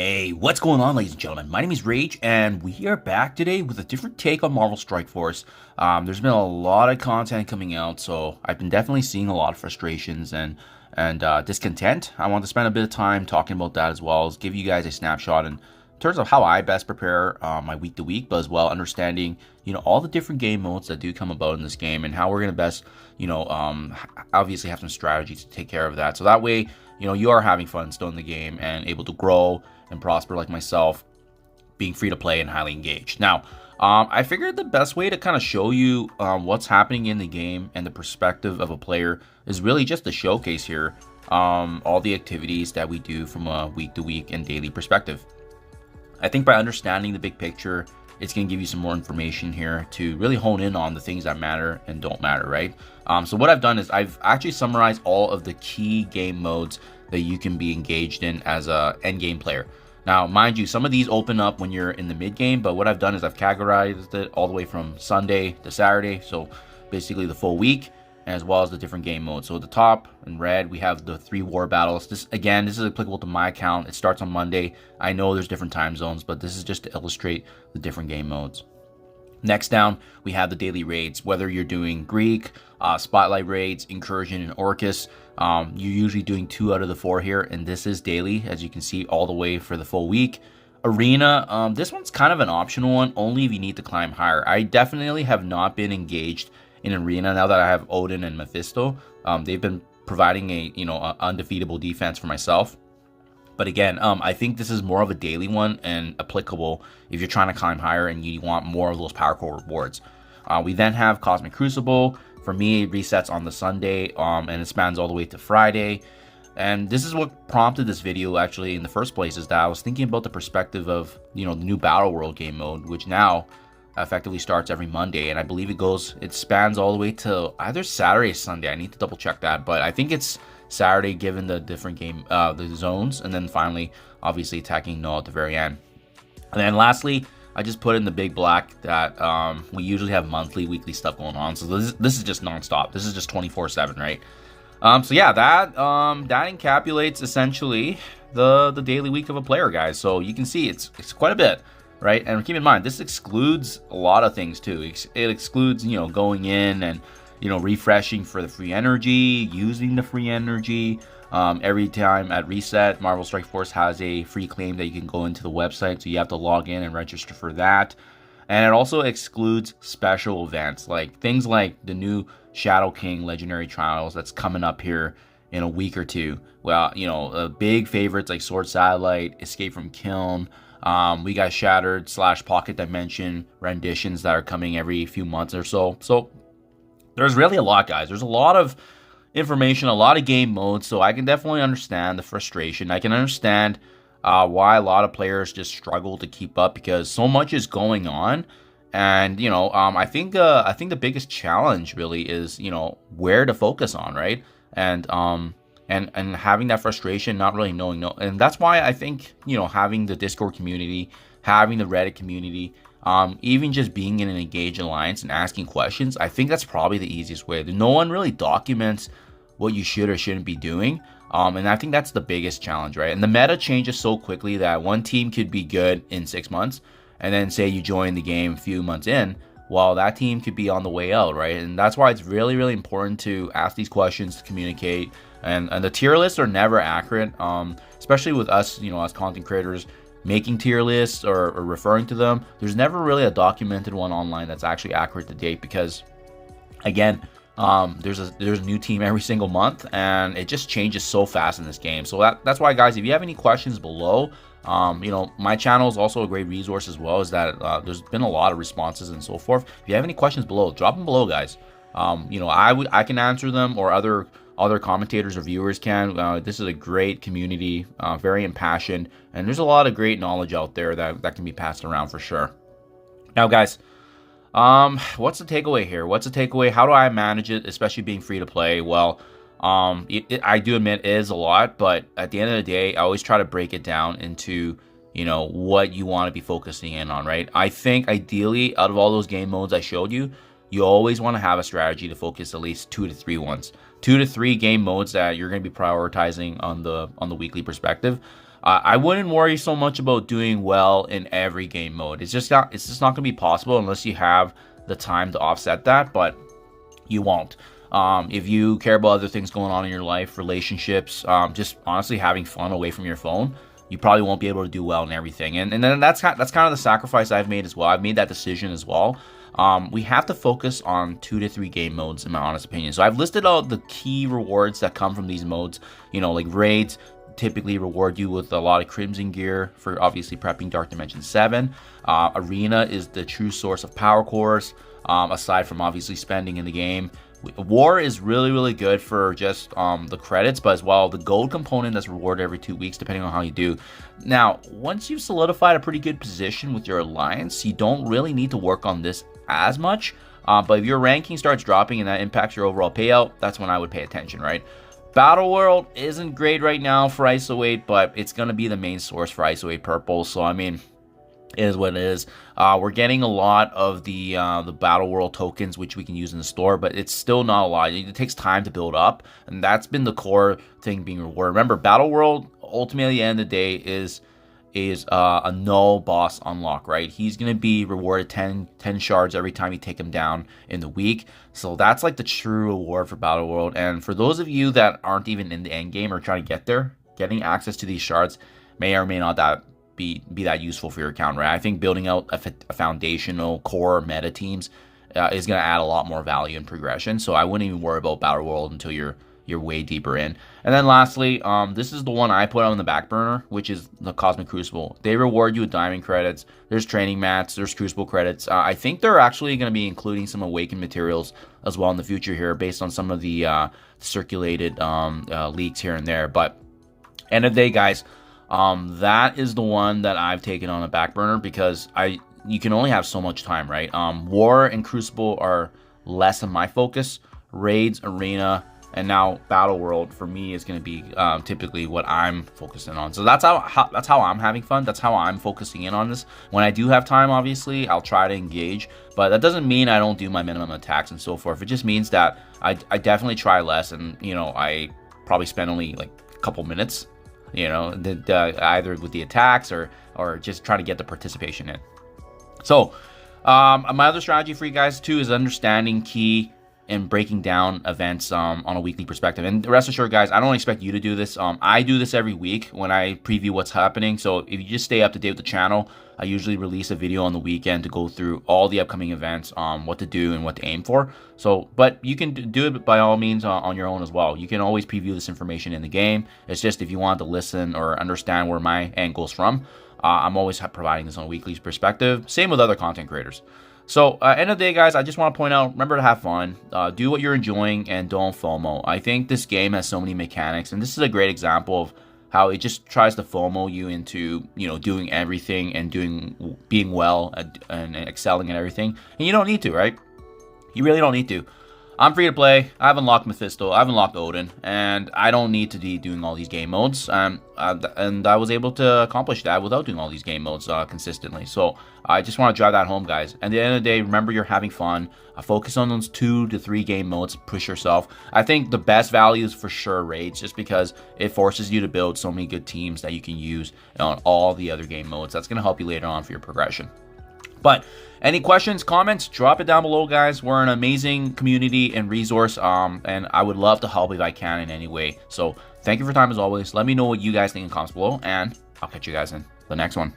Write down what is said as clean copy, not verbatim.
Hey, what's going on, ladies and gentlemen? My name is Rage, and we are back today with a different take on Marvel Strike Force. There's been a lot of content coming out, so I've been definitely seeing a lot of frustrations and discontent. I want to spend a bit of time talking about that, as well as give you guys a snapshot in terms of how I best prepare my week to week, but as well understanding all the different game modes that do come about in this game and how we're gonna best obviously have some strategies to take care of that. So that way you are having fun still in the game and able to grow and prosper like myself, being free to play and highly engaged. Now, I figured the best way to kind of show you what's happening in the game and the perspective of a player is really just to showcase here all the activities that we do from a week to week and daily perspective. I think by understanding the big picture, it's going to give you some more information here to really hone in on the things that matter and don't matter, right? So what I've done is I've actually summarized all of the key game modes that you can be engaged in as a end game player. Now, mind you, some of these open up when you're in the mid game, but what I've done is I've categorized it all the way from Sunday to Saturday, so basically the full week, as well as the different game modes. So at the top in red, we have the 3 war battles. This is applicable to my account. It starts on Monday. I know there's different time zones, but this is just to illustrate the different game modes. Next down, we have the daily raids. Whether you're doing Greek, Spotlight raids, Incursion, and Orcus, you're usually doing 2 out of the 4 here, and this is daily, as you can see, all the way for the full week. Arena, this one's kind of an optional one, only if you need to climb higher. I definitely have not been engaged in Arena now that I have Odin and Mephisto. They've been providing a undefeatable defense for myself. But again, I think this is more of a daily one and applicable if you're trying to climb higher and you want more of those power core rewards. We then have Cosmic Crucible. For me, it resets on the Sunday, and it spans all the way to Friday. And this is what prompted this video actually in the first place, is that I was thinking about the perspective of the new Battle World game mode, which now effectively starts every Monday, and I believe it spans all the way to either Saturday or Sunday. I need to double check that, but I think it's Saturday given the different game the zones, and then finally obviously attacking Null at the very end. And then lastly, I just put in the big black that we usually have monthly, weekly stuff going on. So this is just non-stop. This is just 24/7, right? So yeah, that encapsulates essentially the daily week of a player, guys. So you can see it's quite a bit, right? And keep in mind, this excludes a lot of things too. It excludes going in and refreshing for the free energy, using the free energy. Every time at reset, Marvel Strike Force has a free claim that you can go into the website, so you have to log in and register for that. And it also excludes special events, like things like the new Shadow King Legendary Trials that's coming up here in a week or two. Well, big favorites like Sword Satellite, Escape from Kiln. We got Shattered / Pocket Dimension renditions that are coming every few months or so. So there's really a lot, guys. There's a lot of information, a lot of game modes, so I can definitely understand the frustration. I can understand why a lot of players just struggle to keep up because so much is going on. And I think the biggest challenge really is where to focus on, right? And having that frustration, not really knowing, and that's why I think having the Discord community, having the Reddit community, even just being in an engaged alliance and asking questions, I think that's probably the easiest way. No one really documents what you should or shouldn't be doing, and I think that's the biggest challenge, right? And the meta changes so quickly that one team could be good in 6 months, and then say you join the game a few months in, while that team could be on the way out, right? And that's why it's really, really important to ask these questions, to communicate, and the tier lists are never accurate, especially with us, as content creators, making tier lists or referring to them. There's never really a documented one online that's actually accurate to date because, again, there's a new team every single month, and it just changes so fast in this game. So that's why, guys, if you have any questions below, my channel is also a great resource as well. Is that there's been a lot of responses and so forth. If you have any questions below, drop them below, guys. I can answer them, or other commentators or viewers can. This is a great community, very impassioned, and there's a lot of great knowledge out there that can be passed around for sure. Now, guys, what's the takeaway here? What's the takeaway? How do I manage it, especially being free to play? Well, I do admit it is a lot, but at the end of the day, I always try to break it down into what you want to be focusing in on, right? I think ideally, out of all those game modes I showed you, you always want to have a strategy to focus at least 2 to 3 ones. 2 to 3 game modes that you're going to be prioritizing on the weekly perspective. I wouldn't worry so much about doing well in every game mode. It's just not going to be possible unless you have the time to offset that, but you won't. If you care about other things going on in your life, relationships, just honestly having fun away from your phone, you probably won't be able to do well in everything. And then that's kind of the sacrifice I've made as well. I've made that decision as well. We have to focus on 2 to 3 game modes, in my honest opinion. So I've listed out the key rewards that come from these modes. You know, like raids typically reward you with a lot of crimson gear for obviously prepping Dark Dimension 7. Arena is the true source of power cores, aside from obviously spending in the game. War is really good for just the credits, but as well the gold component that's rewarded every 2 weeks depending on how you do. Now, once you've solidified a pretty good position with your alliance, you don't really need to work on this as much. But if your ranking starts dropping and that impacts your overall payout, that's when I would pay attention, right? Battle World isn't great right now for ISO 8, but it's going to be the main source for ISO 8 purple. So I mean, it is what it is. We're getting a lot of the Battle World tokens, which we can use in the store, but it's still not a lot. It takes time to build up, and that's been the core thing being rewarded. Remember, Battle World, ultimately at the end of the day, is a null boss unlock, right? He's going to be rewarded 10 shards every time you take him down in the week. So that's like the true reward for Battle World. And for those of you that aren't even in the end game or trying to get there, getting access to these shards may or may not be that useful for your account, right? I think building out a foundational core meta teams is going to add a lot more value and progression. So I wouldn't even worry about Battle World until you're way deeper in. And then lastly, this is the one I put on the back burner, which is the Cosmic Crucible. They reward you with diamond credits. There's training mats, there's Crucible credits. I think they're actually going to be including some awakened materials as well in the future here based on some of the circulated leaks here and there. But end of the day, guys, that is the one that I've taken on a back burner because you can only have so much time, right? War and Crucible are less of my focus. Raids, Arena, and now Battle World for me is going to be typically what I'm focusing on. So that's how I'm having fun. That's how I'm focusing in on this. When I do have time, obviously, I'll try to engage. But that doesn't mean I don't do my minimum attacks and so forth. It just means that I definitely try less. And, you know, I probably spend only like a couple minutes, you know, either with the attacks or just trying to get the participation in. So my other strategy for you guys too is understanding key and breaking down events on a weekly perspective. And rest assured, guys, I don't expect you to do this. I do this every week when I preview what's happening. So if you just stay up to date with the channel, I usually release a video on the weekend to go through all the upcoming events, what to do and what to aim for. So, but you can do it by all means on your own as well. You can always preview this information in the game. It's just if you want to listen or understand where my angle's from, I'm always providing this on a weekly perspective. Same with other content creators. So, end of the day, guys, I just want to point out, remember to have fun, do what you're enjoying, and don't FOMO. I think this game has so many mechanics, and this is a great example of how it just tries to FOMO you into, you know, doing everything and being well and excelling at everything. And you don't need to, right? You really don't need to. I'm free to play. I have unlocked Mephisto. I've unlocked Odin, and I don't need to be doing all these game modes. And I was able to accomplish that without doing all these game modes consistently. So I just want to drive that home, guys. At the end of the day, remember you're having fun. Focus on those 2 to 3 game modes. Push yourself. I think the best value is for sure Rayge, just because it forces you to build so many good teams that you can use on all the other game modes. That's going to help you later on for your progression. But any questions, comments, drop it down below, guys. We're an amazing community and resource, and I would love to help if I can in any way. So thank you for your time as always. Let me know what you guys think in comments below, and I'll catch you guys in the next one.